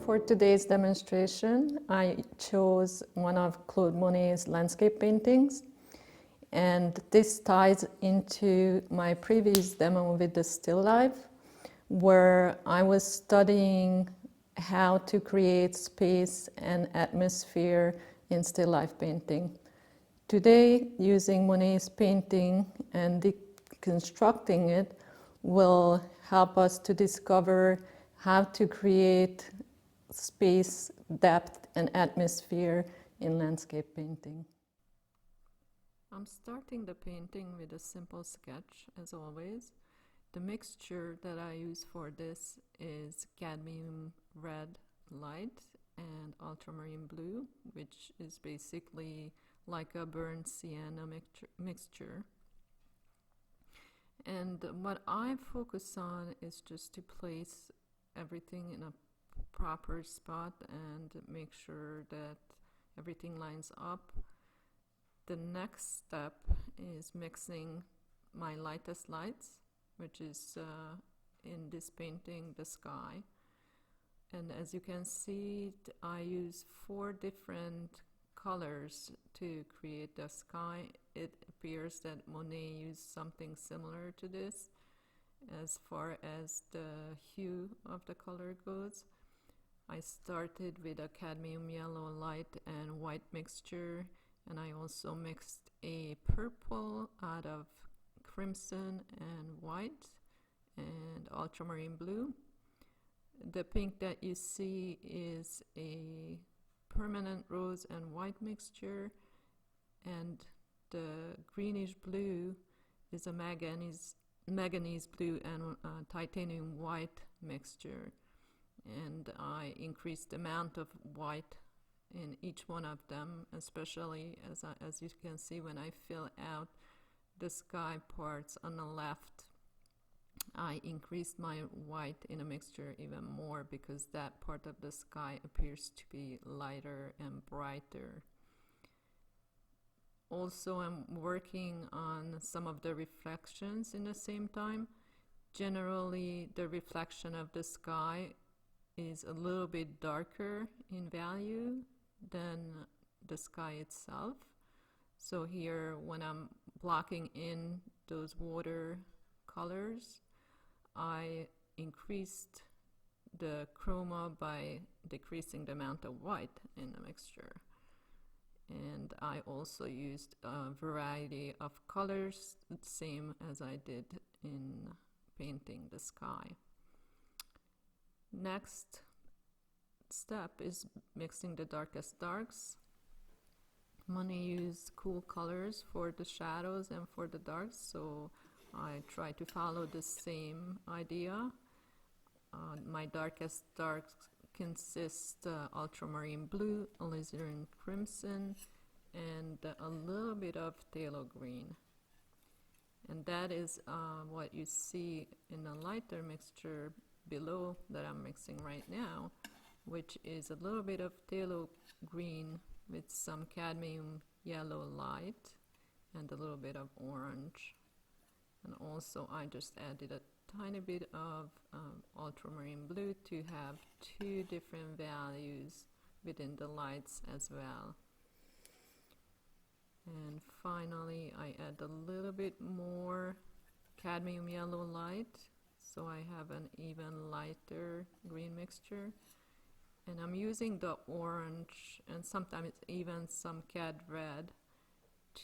For today's demonstration, I chose one of Claude Monet's landscape paintings, and this ties into my previous demo with the still life, where I was studying how to create space and atmosphere in still life painting. Today, using Monet's painting and deconstructing it will help us to discover how to create space, depth, and atmosphere in landscape painting. I'm starting the painting with a simple sketch, as always. The mixture that I use for this is Cadmium Red Light and Ultramarine Blue, which is basically like a burnt sienna mixture. And what I focus on is just to place everything in a proper spot and make sure that everything lines up. The next step is mixing my lightest lights, which is in this painting, the sky. And as you can see, I use 4 different colors to create the sky. It appears that Monet used something similar to this as far as the hue of the color goes. I started with a cadmium yellow light and white mixture, and I also mixed a purple out of crimson and white and ultramarine blue. The pink that you see is a permanent rose and white mixture, and the greenish blue is a manganese blue and titanium white mixture. And I increased the amount of white in each one of them, especially as you can see when I fill out the sky parts on the left. I increased my white in a mixture even more because that part of the sky appears to be lighter and brighter. Also, I'm working on some of the reflections in the same time. Generally, the reflection of the sky is a little bit darker in value than the sky itself. So here, when I'm blocking in those water colors, I increased the chroma by decreasing the amount of white in the mixture. And I also used a variety of colors, same as I did in painting the sky. Next step is mixing the darkest darks. Monet used cool colors for the shadows and for the darks, so I try to follow the same idea. My darkest darks consist ultramarine blue, Alizarine crimson, and a little bit of Pthalo Green. And that is what you see in the lighter mixture below that I'm mixing right now, which is a little bit of Pthalo Green with some cadmium yellow light and a little bit of orange. And also I just added a tiny bit of ultramarine blue to have 2 different values within the lights as well. And finally I add a little bit more cadmium yellow light, so I have an even lighter green mixture. And I'm using the orange and sometimes even some cad red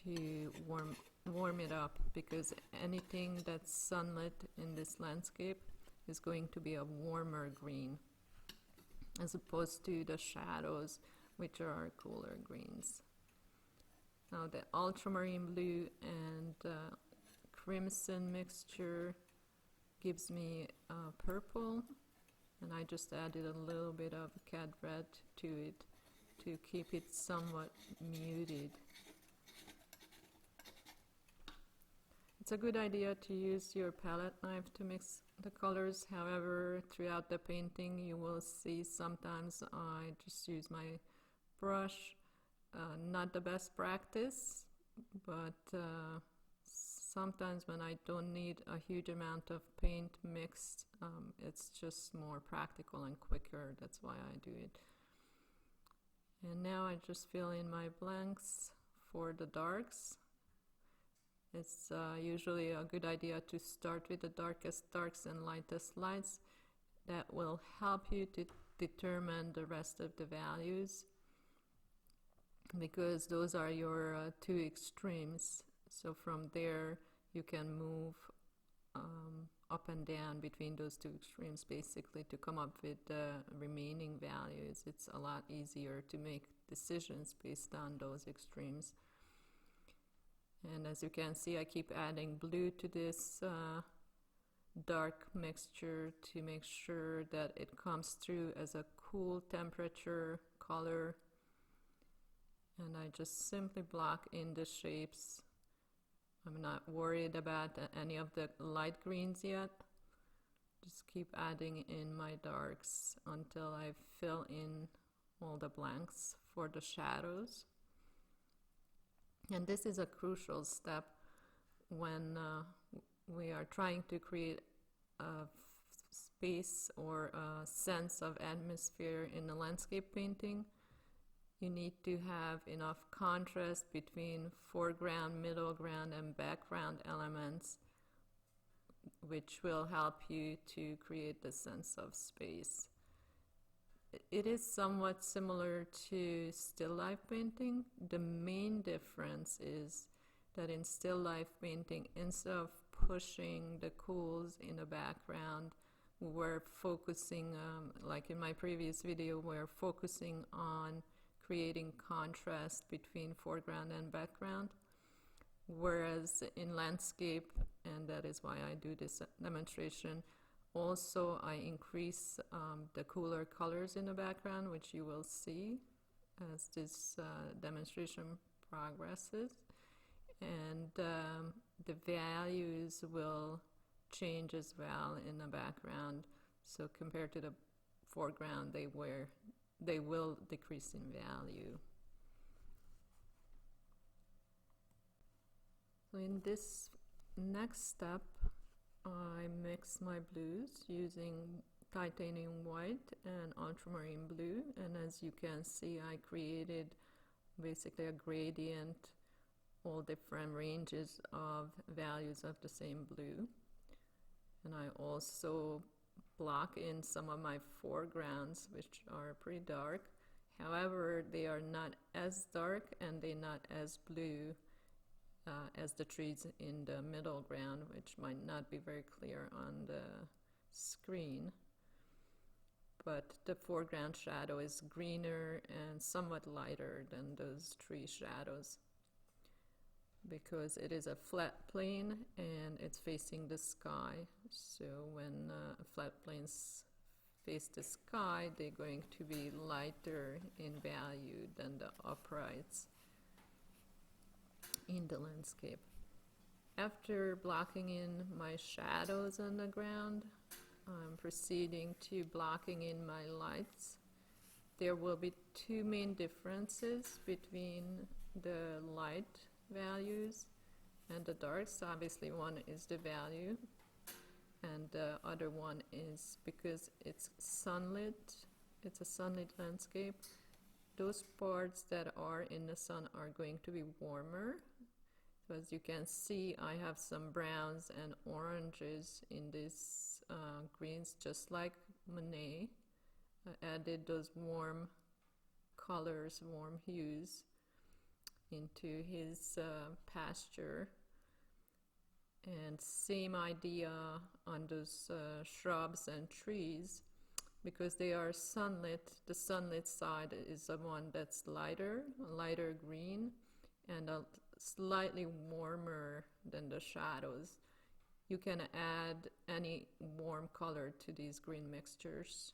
to warm it up, because anything that's sunlit in this landscape is going to be a warmer green as opposed to the shadows, which are cooler greens. Now the ultramarine blue and crimson mixture gives me purple, and I just added a little bit of cad red to it to keep it somewhat muted. It's a good idea to use your palette knife to mix the colors. However, throughout the painting you will see sometimes I just use my brush. Not the best practice, but sometimes when I don't need a huge amount of paint mixed, it's just more practical and quicker. That's why I do it. And now I just fill in my blanks for the darks. It's usually a good idea to start with the darkest darks and lightest lights. That will help you to determine the rest of the values, because those are your two extremes. So from there you can move up and down between those two extremes basically to come up with the remaining values. It's a lot easier to make decisions based on those extremes. And as you can see, I keep adding blue to this dark mixture to make sure that it comes through as a cool temperature color. And I just simply block in the shapes. I'm not worried about any of the light greens yet. Just keep adding in my darks until I fill in all the blanks for the shadows. And this is a crucial step when we are trying to create a space or a sense of atmosphere in a landscape painting. You need to have enough contrast between foreground, middle ground, and background elements, which will help you to create the sense of space. It is somewhat similar to still life painting. The main difference is that in still life painting, instead of pushing the cools in the background, we're focusing, like in my previous video, we're focusing on creating contrast between foreground and background. Whereas in landscape, and that is why I do this demonstration, also I increase the cooler colors in the background, which you will see as this demonstration progresses. And the values will change as well in the background. So compared to the foreground, they will decrease in value. So in this next step, I mix my blues using titanium white and ultramarine blue, and as you can see, I created basically a gradient, all different ranges of values of the same blue. And I also block in some of my foregrounds, which are pretty dark. However, they are not as dark and they're not as blue as the trees in the middle ground, which might not be very clear on the screen. But the foreground shadow is greener and somewhat lighter than those tree shadows, because it is a flat plane and it's facing the sky. So when flat planes face the sky, they're going to be lighter in value than the uprights in the landscape. After blocking in my shadows on the ground, I'm proceeding to blocking in my lights. There will be two main differences between the light values and the darks. Obviously one is the value, and the other one is because it's sunlit, it's a sunlit landscape. Those parts that are in the sun are going to be warmer. So as you can see, I have some browns and oranges in these greens, just like Monet. I added those warm colors, warm hues into his pasture. And same idea on those shrubs and trees, because they are sunlit. The sunlit side is the one that's lighter green, and a slightly warmer than the shadows. You can add any warm color to these green mixtures.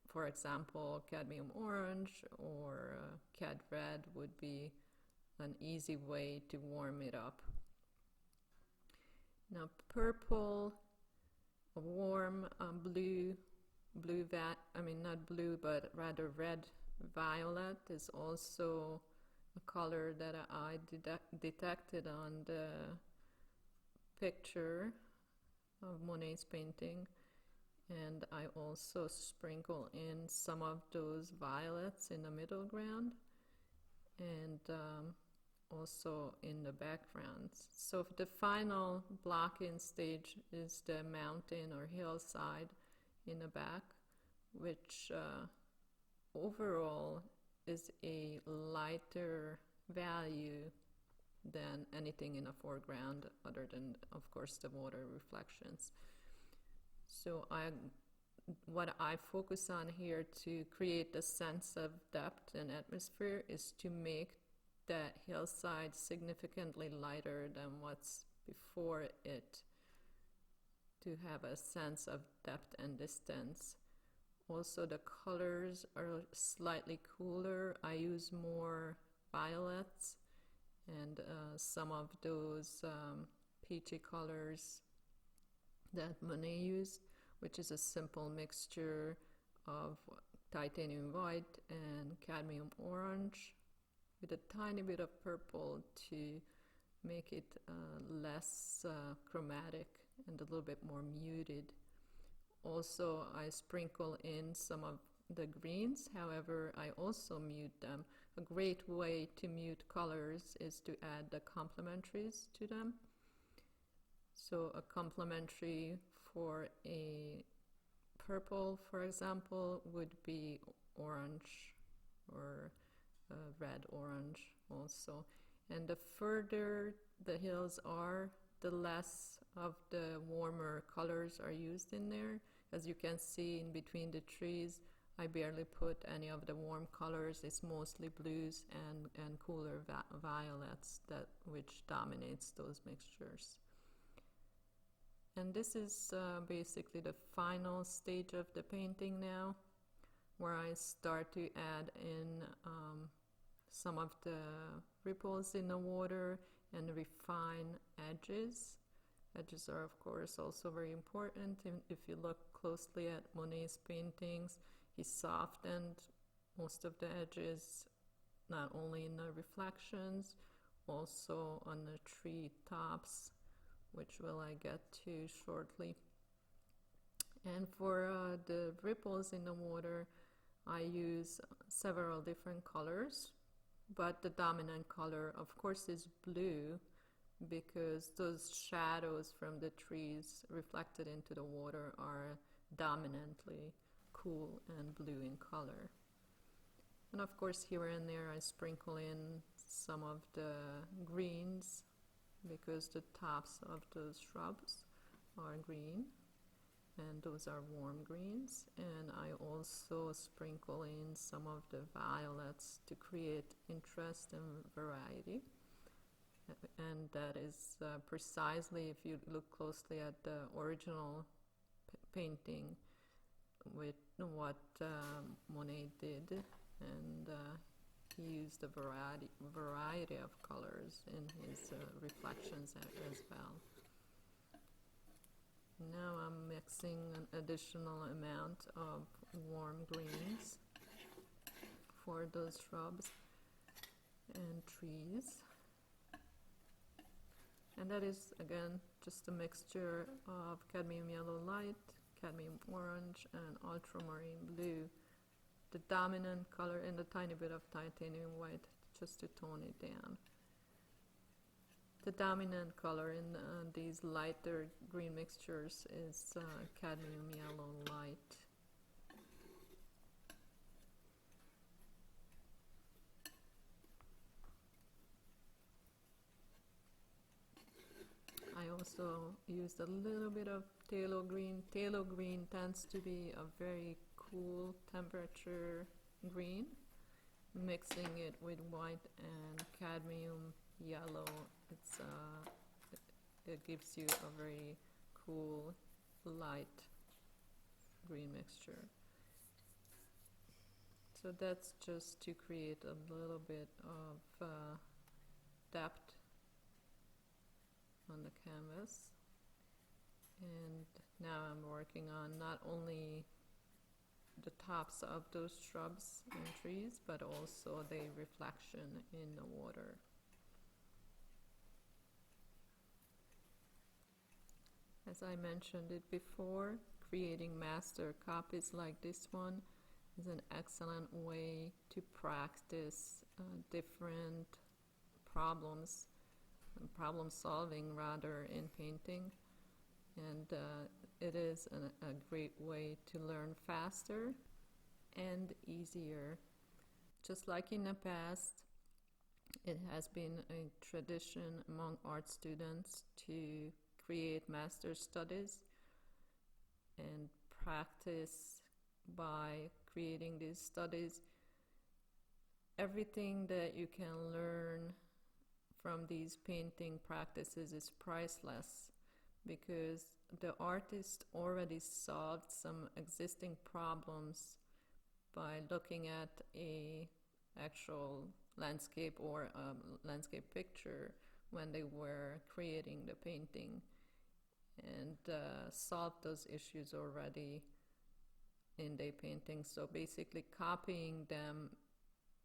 For example, cadmium orange or cad red would be an easy way to warm it up. Now purple, warm blue, not blue, but rather red violet is also a color that I detected on the picture of Monet's painting, and I also sprinkle in some of those violets in the middle ground, and also in the background. So the final block-in stage is the mountain or hillside in the back, which overall is a lighter value than anything in the foreground, other than, of course, the water reflections. So what I focus on here to create a sense of depth and atmosphere is to make that hillside significantly lighter than what's before it, to have a sense of depth and distance. Also, the colors are slightly cooler. I use more violets and some of those peachy colors that Monet used, which is a simple mixture of titanium white and cadmium orange with a tiny bit of purple to make it less chromatic and a little bit more muted. Also, I sprinkle in some of the greens, however, I also mute them. A great way to mute colors is to add the complementaries to them. So a complementary for a purple, for example, would be orange or red orange also. And the further the hills are, the less of the warmer colors are used in there. As you can see in between the trees, I barely put any of the warm colors. It's mostly blues and cooler violets which dominates those mixtures. And this is basically the final stage of the painting now, where I start to add in some of the ripples in the water and refine edges. Edges are, of course, also very important. If you look closely at Monet's paintings, he softened most of the edges, not only in the reflections, also on the tree tops, which I get to shortly. And for the ripples in the water, I use several different colors, but the dominant color, of course, is blue, because those shadows from the trees reflected into the water are dominantly cool and blue in color. And of course, here and there I sprinkle in some of the greens, because the tops of those shrubs are green, and those are warm greens. And I also sprinkle in some of the violets to create interest and variety. And that is precisely, if you look closely at the original painting, with what Monet did, and he used a variety of colors in his reflections as well. Now I'm mixing an additional amount of warm greens for those shrubs and trees. And that is, again, just a mixture of cadmium yellow light, cadmium orange, and ultramarine blue. The dominant color and a tiny bit of titanium white just to tone it down. The dominant color in these lighter green mixtures is cadmium yellow light. I also used a little bit of phthalo green. Phthalo green tends to be a very cool temperature green. Mixing it with white and cadmium yellow, it gives you a very cool light green mixture. So that's just to create a little bit of depth on the canvas. And now I'm working on not only the tops of those shrubs and trees, but also the reflection in the water. As I mentioned it before, creating master copies like this one is an excellent way to practice different problems, problem solving rather, in painting, and it is a great way to learn faster and easier. Just like in the past, it has been a tradition among art students to create master studies and practice by creating these studies. Everything that you can learn from these painting practices is priceless, because the artist already solved some existing problems by looking at a actual landscape or a landscape picture when they were creating the painting, and solved those issues already in their painting. So basically copying them,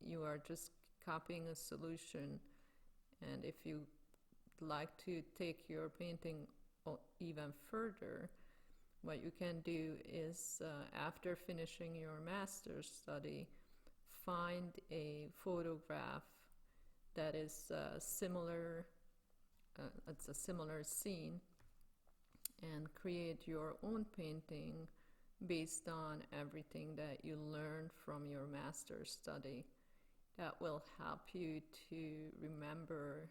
you are just copying a solution. And if you like to take your painting even further, what you can do is, after finishing your master's study, find a photograph that is similar, it's a similar scene, and create your own painting based on everything that you learned from your master's study. That will help you to remember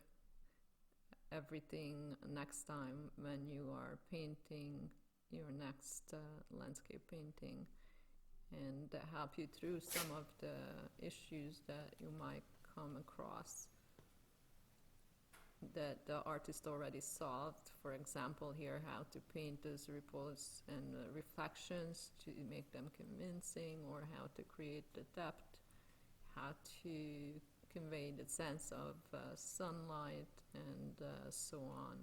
everything next time when you are painting your next landscape painting, and help you through some of the issues that you might come across that the artist already solved. For example, here, how to paint those ripples and reflections to make them convincing, or how to create the depth, how to convey the sense of sunlight, and so on.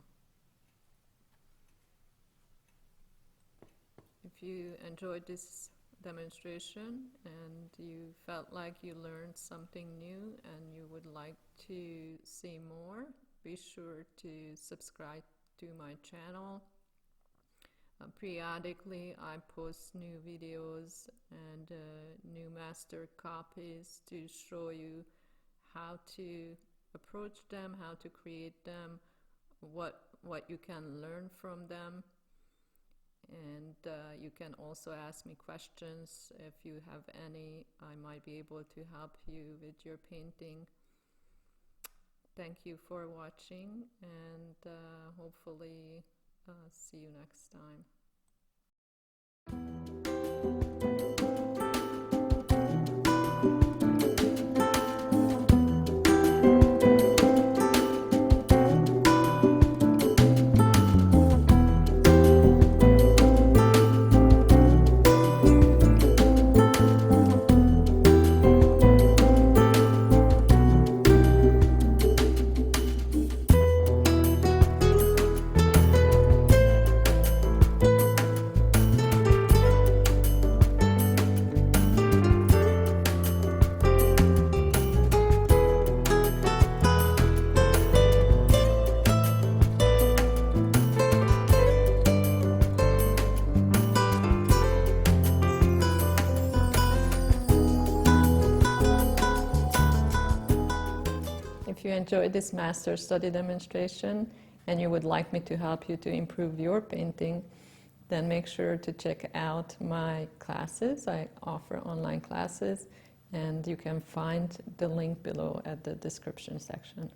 If you enjoyed this demonstration and you felt like you learned something new and you would like to see more, be sure to subscribe to my channel. Periodically I post new videos and new master copies to show you how to approach them, how to create them, what you can learn from them. And you can also ask me questions if you have any. I might be able to help you with your painting. Thank you for watching, and hopefully see you next time. If you enjoyed this master study demonstration and you would like me to help you to improve your painting, then make sure to check out my classes. I offer online classes, and you can find the link below at the description section.